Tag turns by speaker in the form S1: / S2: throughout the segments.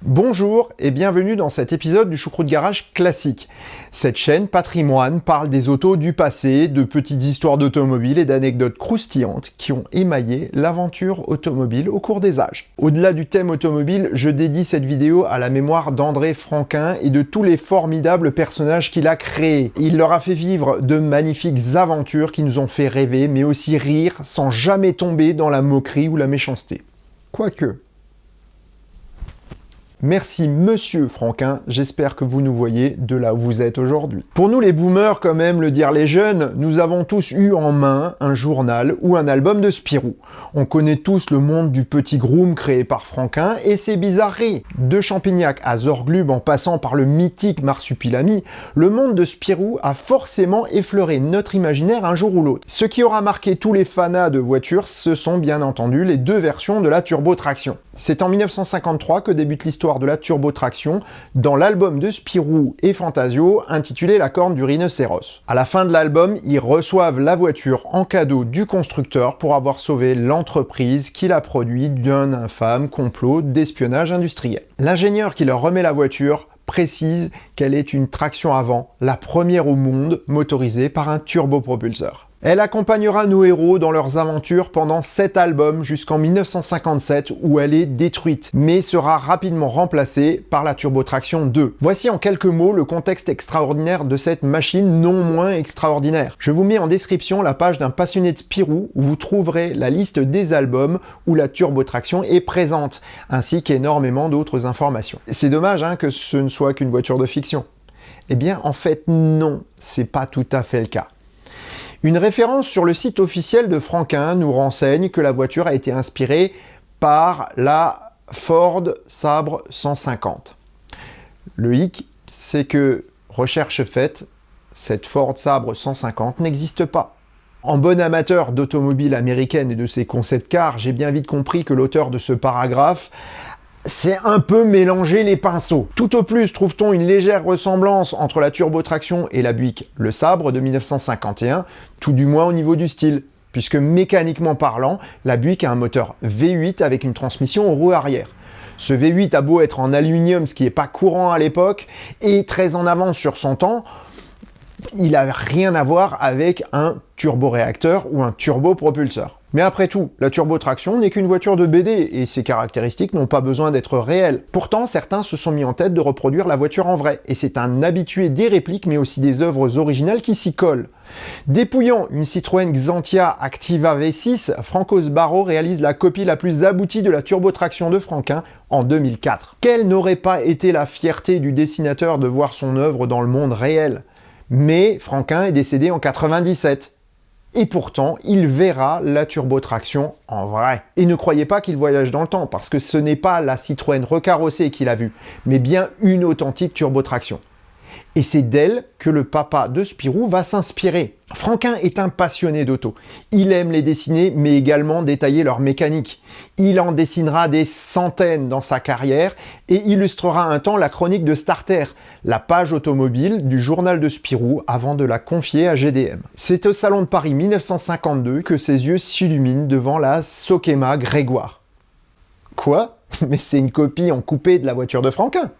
S1: Bonjour et bienvenue dans cet épisode du Choucroute Garage classique. Cette chaîne Patrimoine parle des autos du passé, de petites histoires d'automobiles et d'anecdotes croustillantes qui ont émaillé l'aventure automobile au cours des âges. Au-delà du thème automobile, je dédie cette vidéo à la mémoire d'André Franquin et de tous les formidables personnages qu'il a créés. Il leur a fait vivre de magnifiques aventures qui nous ont fait rêver, mais aussi rire sans jamais tomber dans la moquerie ou la méchanceté. Quoique... Merci Monsieur Franquin, j'espère que vous nous voyez de là où vous êtes aujourd'hui. Pour nous les boomers, comme aiment le dire les jeunes, nous avons tous eu en main un journal ou un album de Spirou. On connaît tous le monde du petit groom créé par Franquin et ses bizarreries. De Champignac à Zorglub en passant par le mythique Marsupilami, le monde de Spirou a forcément effleuré notre imaginaire un jour ou l'autre. Ce qui aura marqué tous les fanas de voitures, ce sont bien entendu les deux versions de la turbotraction. C'est en 1953 que débute l'histoire de la turbotraction dans l'album de Spirou et Fantasio intitulé La corne du rhinocéros. À la fin de l'album, ils reçoivent la voiture en cadeau du constructeur pour avoir sauvé l'entreprise qui l'a produit d'un infâme complot d'espionnage industriel. L'ingénieur qui leur remet la voiture précise qu'elle est une traction avant, la première au monde motorisée par un turbopropulseur. Elle accompagnera nos héros dans leurs aventures pendant 7 albums jusqu'en 1957 où elle est détruite, mais sera rapidement remplacée par la turbotraction 2. Voici en quelques mots le contexte extraordinaire de cette machine non moins extraordinaire. Je vous mets en description la page d'un passionné de Spirou où vous trouverez la liste des albums où la turbotraction est présente, ainsi qu'énormément d'autres informations. C'est dommage que ce ne soit qu'une voiture de fiction. Eh bien en fait non, c'est pas tout à fait le cas. Une référence sur le site officiel de Franquin nous renseigne que la voiture a été inspirée par la Ford Sabre 150. Le hic, c'est que, recherche faite, cette Ford Sabre 150 n'existe pas. En bon amateur d'automobile américaine et de ses concept cars, j'ai bien vite compris que l'auteur de ce paragraphe c'est un peu mélanger les pinceaux. Tout au plus trouve-t-on une légère ressemblance entre la turbotraction et la Buick Le Sabre de 1951, tout du moins au niveau du style, puisque mécaniquement parlant, la Buick a un moteur V8 avec une transmission aux roues arrière. Ce V8 a beau être en aluminium, ce qui n'est pas courant à l'époque, et très en avance sur son temps, il n'a rien à voir avec un turboréacteur ou un turbopropulseur. Mais après tout, la turbotraction n'est qu'une voiture de BD et ses caractéristiques n'ont pas besoin d'être réelles. Pourtant, certains se sont mis en tête de reproduire la voiture en vrai, et c'est un habitué des répliques mais aussi des œuvres originales qui s'y collent. Dépouillant une Citroën Xantia Activa V6, Franco Sbarro réalise la copie la plus aboutie de la turbotraction de Franquin en 2004. Quelle n'aurait pas été la fierté du dessinateur de voir son œuvre dans le monde réel? Mais Franquin est décédé en 97. Et pourtant, il verra la turbotraction en vrai. Et ne croyez pas qu'il voyage dans le temps, parce que ce n'est pas la Citroën recarrossée qu'il a vue, mais bien une authentique turbotraction. Et c'est d'elle que le papa de Spirou va s'inspirer. Franquin est un passionné d'auto. Il aime les dessiner, mais également détailler leur mécanique. Il en dessinera des centaines dans sa carrière et illustrera un temps la chronique de Starter, la page automobile du journal de Spirou avant de la confier à GDM. C'est au Salon de Paris 1952 que ses yeux s'illuminent devant la Sokema Grégoire. Quoi? Mais c'est une copie en coupé de la voiture de Franquin.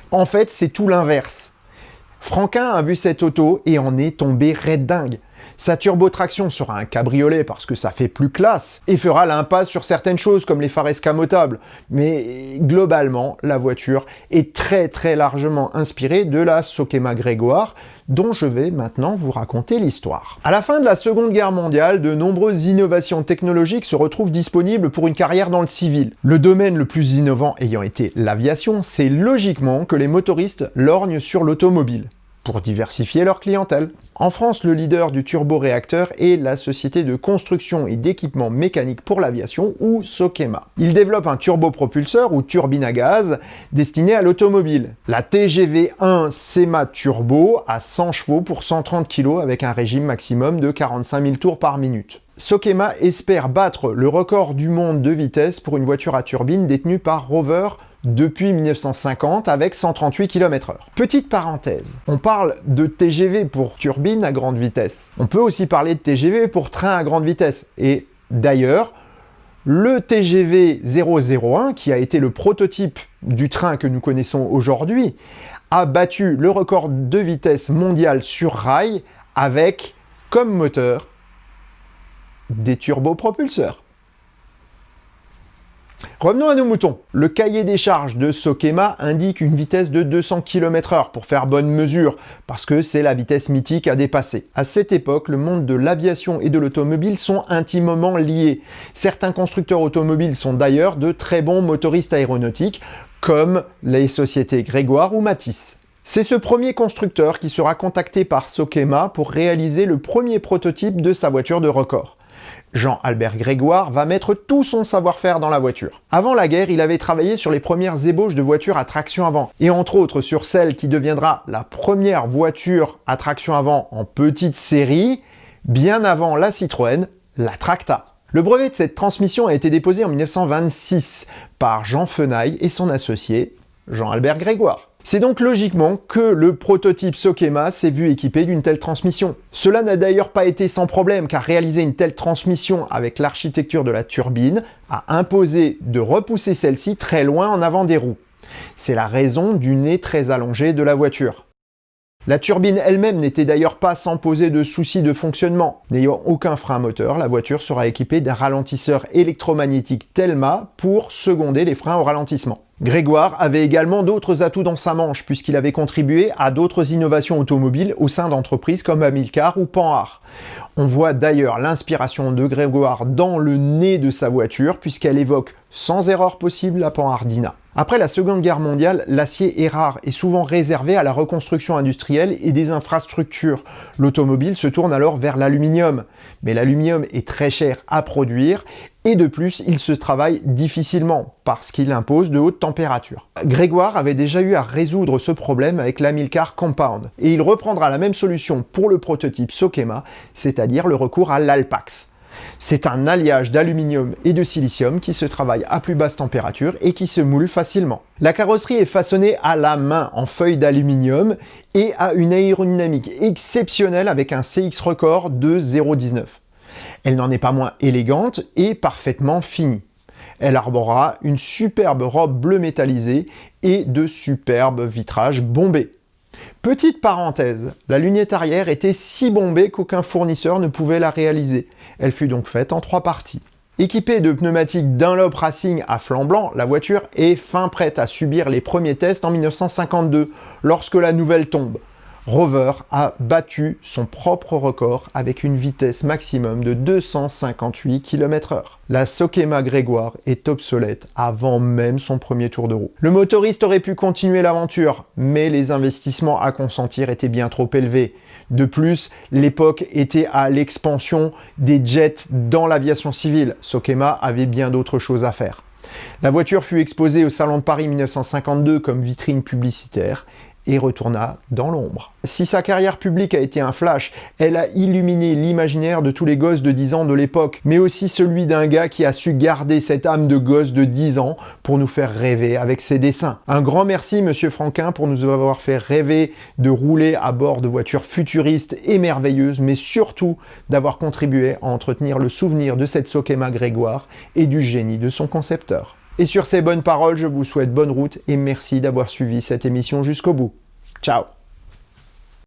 S1: En fait, c'est tout l'inverse. Franquin a vu cette auto et en est tombé raide dingue. Sa turbotraction sera un cabriolet parce que ça fait plus classe et fera l'impasse sur certaines choses comme les phares escamotables. Mais globalement, la voiture est très largement inspirée de la Sokema Grégoire dont je vais maintenant vous raconter l'histoire. À la fin de la Seconde Guerre mondiale, de nombreuses innovations technologiques se retrouvent disponibles pour une carrière dans le civil. Le domaine le plus innovant ayant été l'aviation, c'est logiquement que les motoristes lorgnent sur l'automobile pour diversifier leur clientèle. En France, le leader du turboréacteur est la société de construction et d'équipement mécanique pour l'aviation, ou Sokema. Il développe un turbopropulseur ou turbine à gaz destiné à l'automobile. La TGV1 SEMA Turbo a 100 chevaux pour 130 kg avec un régime maximum de 45 000 tours par minute. Sokema espère battre le record du monde de vitesse pour une voiture à turbine détenue par Rover depuis 1950 avec 138 km/h. Petite parenthèse, on parle de TGV pour turbine à grande vitesse. On peut aussi parler de TGV pour train à grande vitesse. Et d'ailleurs, le TGV 001, qui a été le prototype du train que nous connaissons aujourd'hui, a battu le record de vitesse mondial sur rail avec, comme moteur, des turbopropulseurs. Revenons à nos moutons. Le cahier des charges de Sokema indique une vitesse de 200 km/h pour faire bonne mesure, parce que c'est la vitesse mythique à dépasser. À cette époque, le monde de l'aviation et de l'automobile sont intimement liés. Certains constructeurs automobiles sont d'ailleurs de très bons motoristes aéronautiques, comme les sociétés Grégoire ou Matisse. C'est ce premier constructeur qui sera contacté par Sokema pour réaliser le premier prototype de sa voiture de record. Jean-Albert Grégoire va mettre tout son savoir-faire dans la voiture. Avant la guerre, il avait travaillé sur les premières ébauches de voitures à traction avant, et entre autres sur celle qui deviendra la première voiture à traction avant en petite série, bien avant la Citroën, la Tracta. Le brevet de cette transmission a été déposé en 1926 par Jean Fenaille et son associé Jean-Albert Grégoire. C'est donc logiquement que le prototype Sokema s'est vu équipé d'une telle transmission. Cela n'a d'ailleurs pas été sans problème, car réaliser une telle transmission avec l'architecture de la turbine a imposé de repousser celle-ci très loin en avant des roues. C'est la raison du nez très allongé de la voiture. La turbine elle-même n'était d'ailleurs pas sans poser de soucis de fonctionnement. N'ayant aucun frein moteur, la voiture sera équipée d'un ralentisseur électromagnétique Telma pour seconder les freins au ralentissement. Grégoire avait également d'autres atouts dans sa manche, puisqu'il avait contribué à d'autres innovations automobiles au sein d'entreprises comme Amilcar ou Panhard. On voit d'ailleurs l'inspiration de Grégoire dans le nez de sa voiture, puisqu'elle évoque sans erreur possible la Panhardina. Après la Seconde Guerre mondiale, l'acier est rare et souvent réservé à la reconstruction industrielle et des infrastructures. L'automobile se tourne alors vers l'aluminium. Mais l'aluminium est très cher à produire et de plus, il se travaille difficilement parce qu'il impose de hautes températures. Grégoire avait déjà eu à résoudre ce problème avec l'Amilcar Compound et il reprendra la même solution pour le prototype Sokema, c'est-à-dire le recours à l'Alpax. C'est un alliage d'aluminium et de silicium qui se travaille à plus basse température et qui se moule facilement. La carrosserie est façonnée à la main en feuilles d'aluminium et a une aérodynamique exceptionnelle avec un CX record de 0,19. Elle n'en est pas moins élégante et parfaitement finie. Elle arborera une superbe robe bleu métallisée et de superbes vitrages bombés. Petite parenthèse, la lunette arrière était si bombée qu'aucun fournisseur ne pouvait la réaliser. Elle fut donc faite en 3 parties. Équipée de pneumatiques Dunlop Racing à flanc blanc, la voiture est fin prête à subir les premiers tests en 1952, lorsque la nouvelle tombe. Rover a battu son propre record avec une vitesse maximum de 258 km/h. La Sokema Grégoire est obsolète avant même son premier tour de roue. Le motoriste aurait pu continuer l'aventure, mais les investissements à consentir étaient bien trop élevés. De plus, l'époque était à l'expansion des jets dans l'aviation civile. Sokema avait bien d'autres choses à faire. La voiture fut exposée au Salon de Paris 1952 comme vitrine publicitaire et retourna dans l'ombre. Si sa carrière publique a été un flash, elle a illuminé l'imaginaire de tous les gosses de 10 ans de l'époque, mais aussi celui d'un gars qui a su garder cette âme de gosse de 10 ans pour nous faire rêver avec ses dessins. Un grand merci Monsieur Franquin pour nous avoir fait rêver de rouler à bord de voitures futuristes et merveilleuses, mais surtout d'avoir contribué à entretenir le souvenir de cette Sokema Grégoire et du génie de son concepteur. Et sur ces bonnes paroles, je vous souhaite bonne route et merci d'avoir suivi cette émission jusqu'au bout. Ciao!